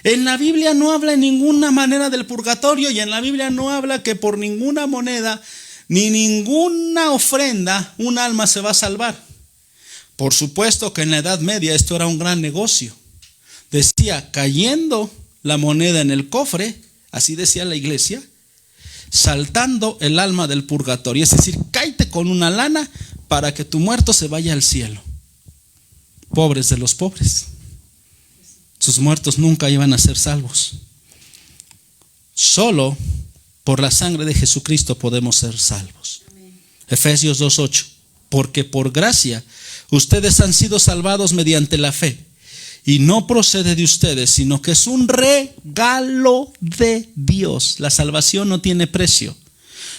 En la Biblia no habla en ninguna manera del purgatorio, y en la Biblia no habla que por ninguna moneda ni ninguna ofrenda un alma se va a salvar. Por supuesto que en la Edad Media esto era un gran negocio. Decía, cayendo la moneda en el cofre, así decía la iglesia, saltando el alma del purgatorio. Es decir, cáete con una lana para que tu muerto se vaya al cielo. Pobres de los pobres. Sus muertos nunca iban a ser salvos. Solo por la sangre de Jesucristo podemos ser salvos. Efesios 2:8. Porque por gracia ustedes han sido salvados mediante la fe. Y no procede de ustedes, sino que es un regalo de Dios. La salvación no tiene precio.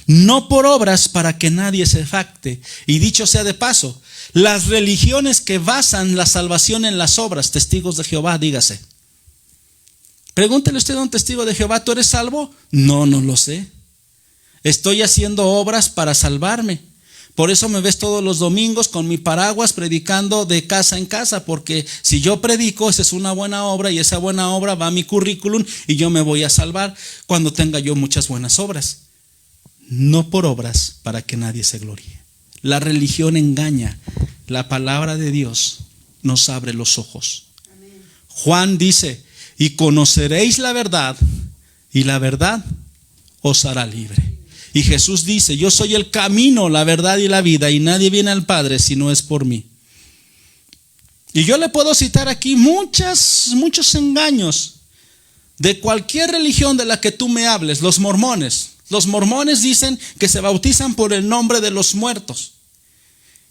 No por obras para que nadie se jacte. Y dicho sea de paso, las religiones que basan la salvación en las obras, testigos de Jehová, dígase. Pregúntele usted a un testigo de Jehová, ¿tú eres salvo? No, no lo sé. Estoy haciendo obras para salvarme. Por eso me ves todos los domingos con mi paraguas predicando de casa en casa, porque si yo predico, esa es una buena obra, y esa buena obra va a mi currículum y yo me voy a salvar cuando tenga yo muchas buenas obras. No por obras para que nadie se gloríe. La religión engaña. La palabra de Dios nos abre los ojos. Amén. Juan dice, y conoceréis la verdad, y la verdad os hará libre. Y Jesús dice: yo soy el camino, la verdad y la vida, y nadie viene al Padre si no es por mí. Y yo le puedo citar aquí muchos engaños de cualquier religión de la que tú me hables. Los mormones dicen que se bautizan por el nombre de los muertos,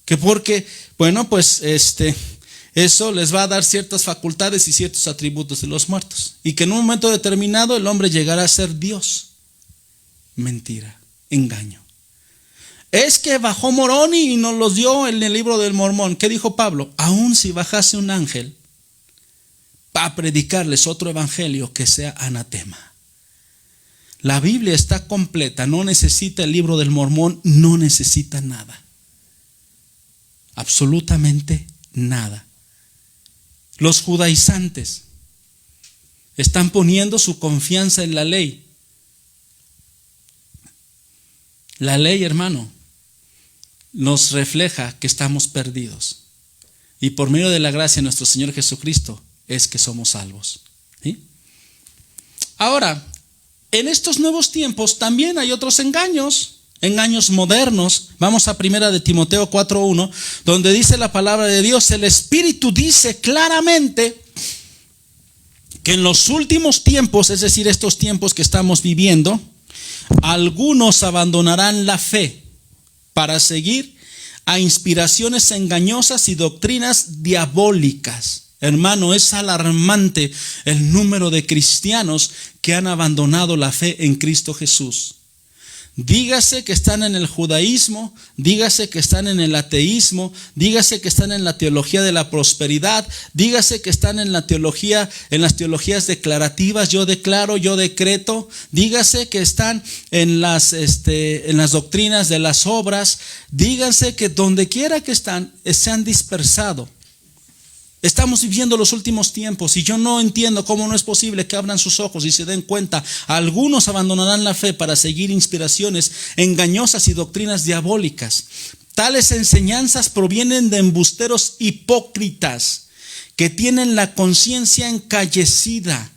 que porque, bueno, pues eso les va a dar ciertas facultades y ciertos atributos de los muertos, y que en un momento determinado el hombre llegará a ser Dios. Mentira, engaño. Es que bajó Moroni y nos los dio en el libro del Mormón. ¿Qué dijo Pablo? Aun si bajase un ángel para predicarles otro evangelio que sea anatema. La Biblia está completa, no necesita el libro del Mormón, no necesita nada. Absolutamente nada. Los judaizantes están poniendo su confianza en la ley. La ley, hermano, nos refleja que estamos perdidos. Y por medio de la gracia de nuestro Señor Jesucristo es que somos salvos. ¿Sí? Ahora, en estos nuevos tiempos también hay otros engaños modernos. Vamos a 1 de Timoteo 4:1, donde dice la palabra de Dios: el Espíritu dice claramente que en los últimos tiempos, es decir, estos tiempos que estamos viviendo, algunos abandonarán la fe para seguir a inspiraciones engañosas y doctrinas diabólicas. Hermano, es alarmante el número de cristianos que han abandonado la fe en Cristo Jesús. Dígase que están en el judaísmo, dígase que están en el ateísmo, dígase que están en la teología de la prosperidad, dígase que están en la teología, en las teologías declarativas, yo declaro, yo decreto, dígase que están en las doctrinas de las obras, díganse que donde quiera que están, se han dispersado. Estamos viviendo los últimos tiempos y yo no entiendo cómo no es posible que abran sus ojos y se den cuenta. Algunos abandonarán la fe para seguir inspiraciones engañosas y doctrinas diabólicas. Tales enseñanzas provienen de embusteros hipócritas que tienen la conciencia encallecida.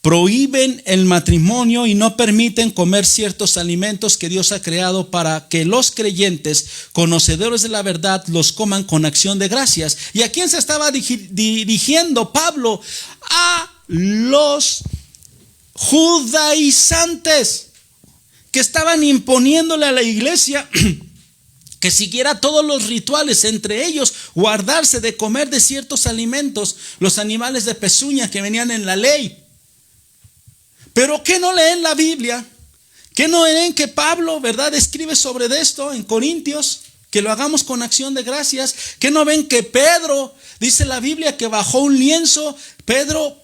Prohíben el matrimonio y no permiten comer ciertos alimentos que Dios ha creado para que los creyentes, conocedores de la verdad, los coman con acción de gracias. ¿Y a quién se estaba dirigiendo Pablo? A los judaizantes, que estaban imponiéndole a la iglesia que siguiera todos los rituales, entre ellos guardarse de comer de ciertos alimentos, los animales de pezuña que venían en la ley. Pero ¿qué no leen la Biblia? ¿Qué no leen que Pablo, verdad, escribe sobre esto en Corintios? Que lo hagamos con acción de gracias. ¿Qué no ven que Pedro, dice la Biblia, que bajó un lienzo? Pedro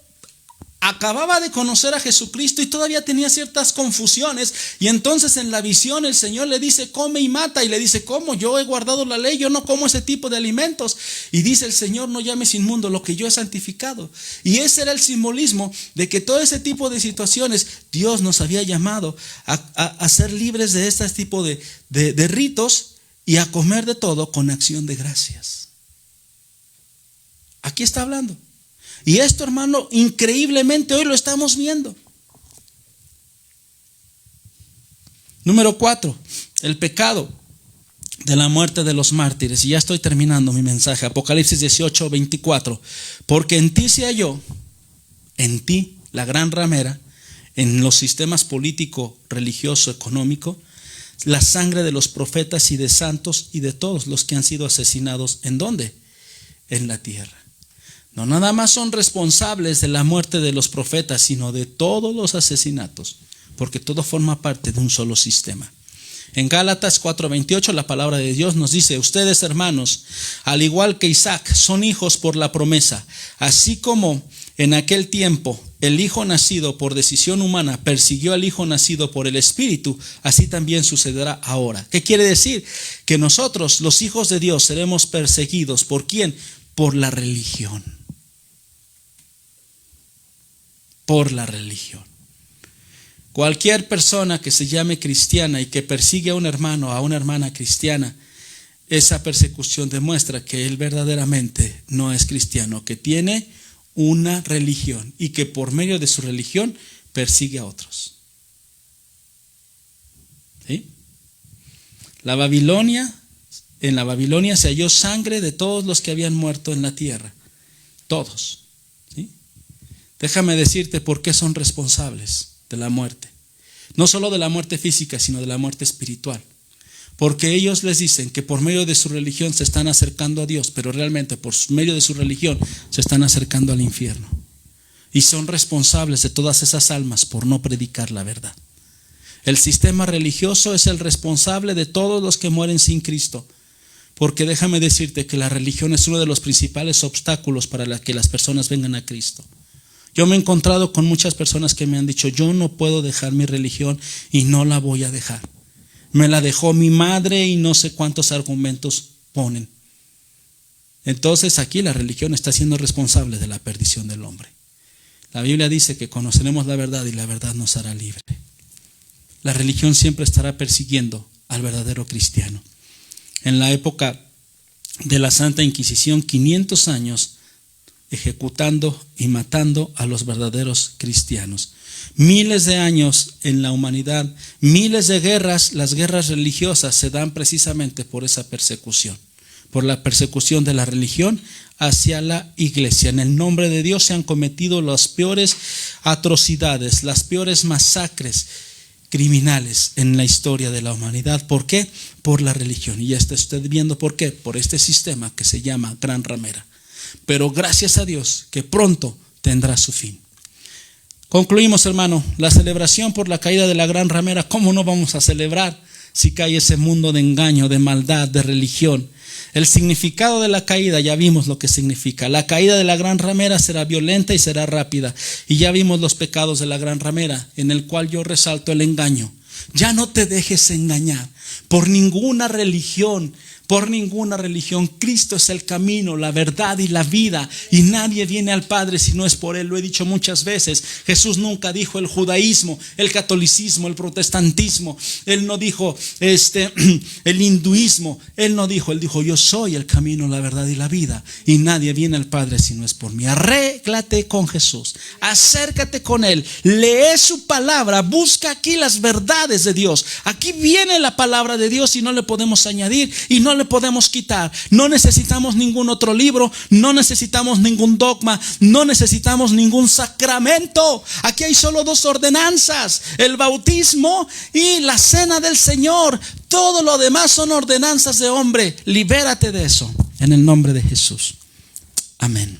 acababa de conocer a Jesucristo y todavía tenía ciertas confusiones, y entonces en la visión el Señor le dice: come y mata, y le dice: ¿cómo? Yo he guardado la ley, yo no como ese tipo de alimentos. Y dice el Señor: no llames inmundo lo que yo he santificado. Y ese era el simbolismo de que todo ese tipo de situaciones Dios nos había llamado a ser libres de este tipo de ritos y a comer de todo con acción de gracias. Aquí está hablando. Y esto, hermano, increíblemente hoy lo estamos viendo. Número 4, el pecado de la muerte de los mártires. Y ya estoy terminando mi mensaje. Apocalipsis 18:24. Porque en ti se halló, en ti, la gran ramera, en los sistemas político, religioso, económico, la sangre de los profetas y de santos y de todos los que han sido asesinados. ¿En dónde? En la tierra. No nada más son responsables de la muerte de los profetas, sino de todos los asesinatos, porque todo forma parte de un solo sistema. En Gálatas 4:28 la palabra de Dios nos dice: ustedes, hermanos, al igual que Isaac, son hijos por la promesa. Así como en aquel tiempo el hijo nacido por decisión humana persiguió al hijo nacido por el Espíritu, así también sucederá ahora. ¿Qué quiere decir? Que nosotros, los hijos de Dios, seremos perseguidos. ¿Por quién? Por la religión. Por la religión. Cualquier persona que se llame cristiana y que persigue a un hermano o a una hermana cristiana, esa persecución demuestra que él verdaderamente no es cristiano, que tiene una religión y que por medio de su religión persigue a otros. ¿Sí? En la Babilonia se halló sangre de todos los que habían muerto en la tierra. Todos. ¿Sí? Déjame decirte por qué son responsables de la muerte. No solo de la muerte física, sino de la muerte espiritual. Porque ellos les dicen que por medio de su religión se están acercando a Dios, pero realmente por medio de su religión se están acercando al infierno. Y son responsables de todas esas almas por no predicar la verdad. El sistema religioso es el responsable de todos los que mueren sin Cristo. Porque déjame decirte que la religión es uno de los principales obstáculos para que las personas vengan a Cristo. Yo me he encontrado con muchas personas que me han dicho: yo no puedo dejar mi religión y no la voy a dejar. Me la dejó mi madre y no sé cuántos argumentos ponen. Entonces aquí la religión está siendo responsable de la perdición del hombre. La Biblia dice que conoceremos la verdad y la verdad nos hará libre. La religión siempre estará persiguiendo al verdadero cristiano. En la época de la Santa Inquisición, 500 años ejecutando y matando a los verdaderos cristianos. Miles de años en la humanidad, miles de guerras. Las guerras religiosas se dan precisamente por esa persecución, por la persecución de la religión hacia la iglesia. En el nombre de Dios se han cometido las peores atrocidades, las peores masacres criminales en la historia de la humanidad. ¿Por qué? Por la religión. Y ya está usted viendo por qué. Por este sistema que se llama Gran Ramera. Pero gracias a Dios que pronto tendrá su fin. Concluimos, hermano, la celebración por la caída de la Gran Ramera. ¿Cómo no vamos a celebrar si cae ese mundo de engaño, de maldad, de religión? El significado de la caída, ya vimos lo que significa. La caída de la Gran Ramera será violenta y será rápida. Y ya vimos los pecados de la Gran Ramera, en el cual yo resalto el engaño. Ya no te dejes engañar por ninguna religión. Por ninguna religión. Cristo es el camino, la verdad y la vida, y nadie viene al Padre si no es por Él. Lo he dicho muchas veces. Jesús nunca dijo el judaísmo, el catolicismo, el protestantismo. Él no dijo el hinduismo. Él dijo: yo soy el camino, la verdad y la vida, y nadie viene al Padre si no es por mí. Arréglate con Jesús, acércate con Él, lee su palabra, busca aquí las verdades de Dios. Aquí viene la palabra de Dios y no le podemos añadir y no le podemos quitar. No necesitamos ningún otro libro, no necesitamos ningún dogma, no necesitamos ningún sacramento. Aquí hay solo dos ordenanzas: el bautismo y la cena del Señor. Todo lo demás son ordenanzas de hombre. Libérate de eso en el nombre de Jesús. Amén.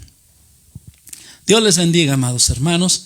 Dios les bendiga, amados hermanos.